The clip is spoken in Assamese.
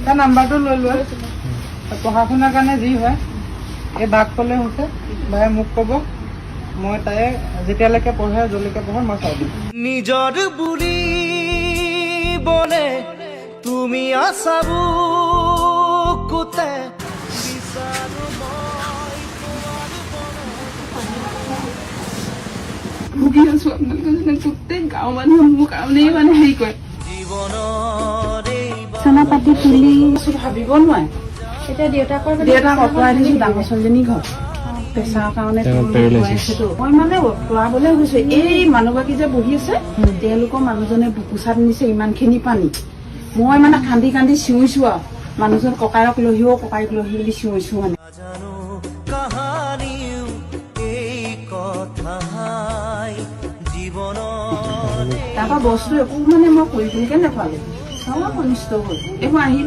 তাৰ নাম্বাৰটো লৈ লোৱা পঢ়া শুনাৰ কাৰণে যি হয় এই বাক ক'লে হৈছে বায়ে মোক ক'ব মই তাই যেতিয়ালৈকে পঢ়ে যলৈকে পঢ়ে মই চাই দিম নিজৰ বুলি বলে তুমি আছাবু কুতে ভুগি আছো আপোনালোকে গোটেই গাঁও মানুহ মোৰ কাৰণেই মানে হেৰি কৰে চানা পাতি তুলি ভাবিব নোৱাৰে এতিয়া দেউতাক অঁতৰাই দিছো ডাঙৰ ছোৱালীজনী ঘৰ প্ৰেছাৰৰ কাৰণে মই মানে অঁতৰাবলৈ গৈছো এই মানুহগৰাকী যে বহি আছে তেওঁলোকৰ মানুহজনে বুকুচাত নিছে ইমানখিনি পানী মই মানে কান্দি কান্দি চিঞৰিছো আৰু মানুহজন ককায়ক লহিও ককায়ক লহি বুলি চিঞৰিছো মানে তাৰপৰা বস্তু একো মানে মই কৰিবলৈকে নাপালো চব অনিষ্ট হ'ল এইবোৰ আহিবি